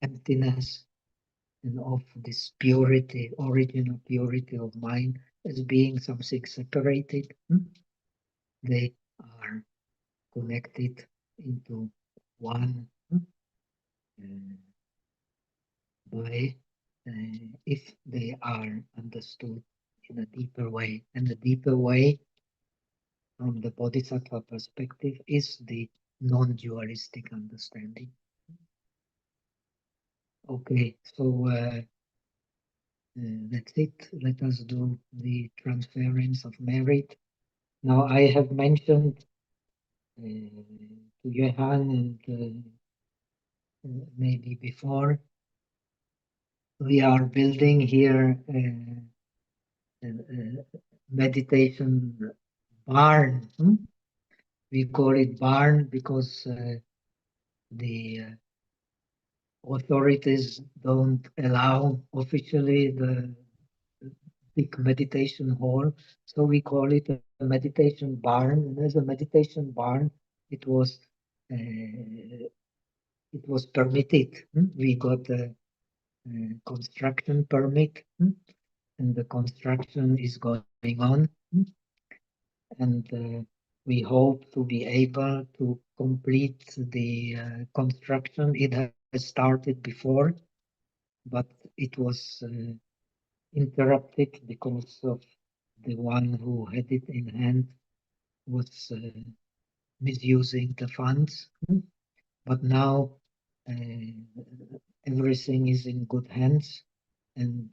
emptiness, and of this purity, original purity of mind as being something separated. They are connected into one by if they are understood in a deeper way. And the deeper way from the Bodhisattva perspective is the non-dualistic understanding. Okay, so that's it. Let us do the transference of merit. Now I have mentioned to Johan and maybe before, we are building here a meditation barn. We call it barn because the authorities don't allow officially the big meditation hall, so we call it a meditation barn. And as a meditation barn, it was permitted. We got a construction permit, and the construction is going on. And we hope to be able to complete the construction. It has started before, but it was interrupted because of the one who had it in hand was misusing the funds. But now everything is in good hands, and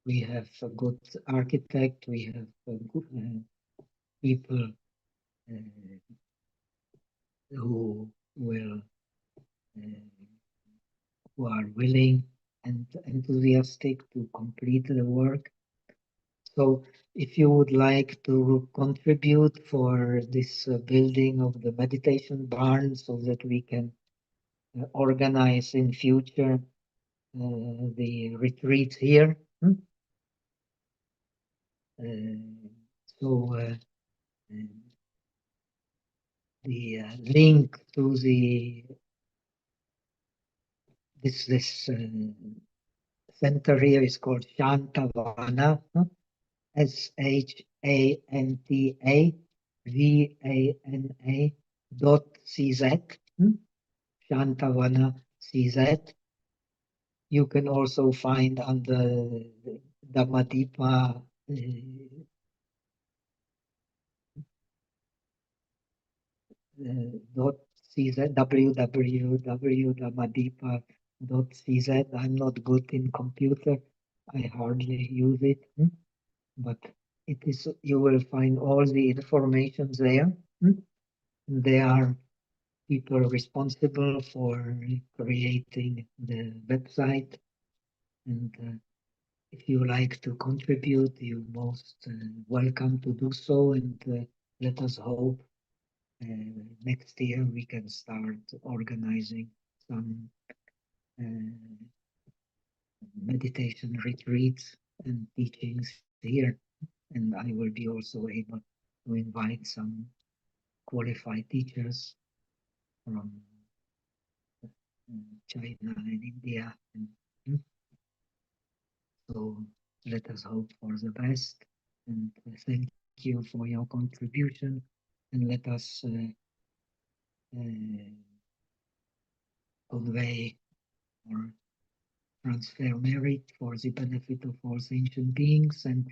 we have a good architect, we have good people who will who are willing and enthusiastic to complete the work. So if you would like to contribute for this building of the meditation barn so that we can organize in future the retreats here. So the link to the this center here is called Shantavana, SHANTAVANA .cz, Shantavana CZ. You can also find under Dhammadipa .cz, www.dhammadipa.cz. I'm not good in computer. I hardly use it, but it is. You will find all the information there. There are people responsible for creating the website, and if you like to contribute, you're most welcome to do so. And let us hope next year we can start organizing some meditation retreats and teachings here. And I will be also able to invite some qualified teachers from China and India. And so let us hope for the best. And thank you for your contribution. And let us convey or transfer merit for the benefit of all sentient beings. And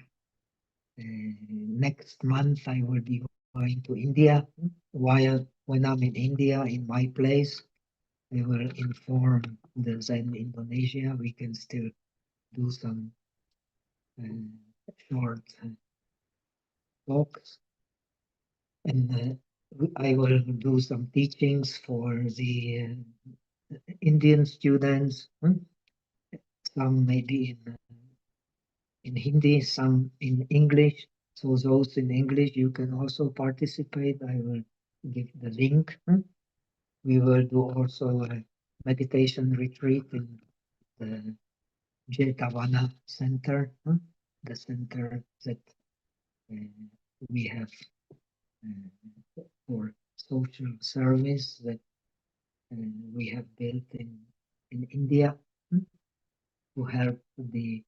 next month I will be going to India. While when I'm in India, in my place, I will inform the Zen Indonesia. We can still do some short talks. And I will do some teachings for the Indian students, some maybe in Hindi, some in English. So those in English, you can also participate. I will give the link. We will do also a meditation retreat in the Jetavana Center, the center that uh, we have for social service that we have built in India, to help the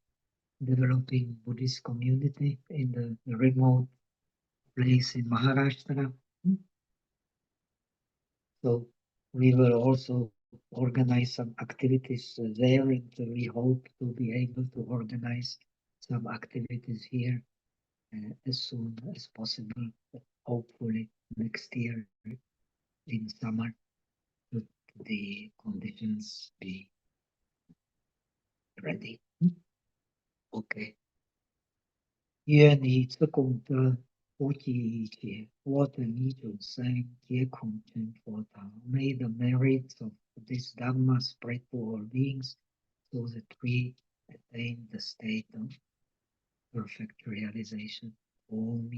developing Buddhist community in the remote place in Maharashtra. So we will also organize some activities there, and we hope to be able to organize some activities here as soon as possible, hopefully next year in summer, should the conditions be ready. OK，愿你自贡的菩提一切，我等一众生皆空成佛道。May the merits of this Dhamma spread to all beings, so that we attain the state of perfect realization. Om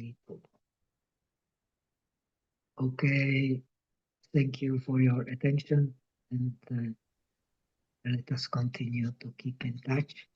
Okay, thank you for your attention, and let us continue to keep in touch.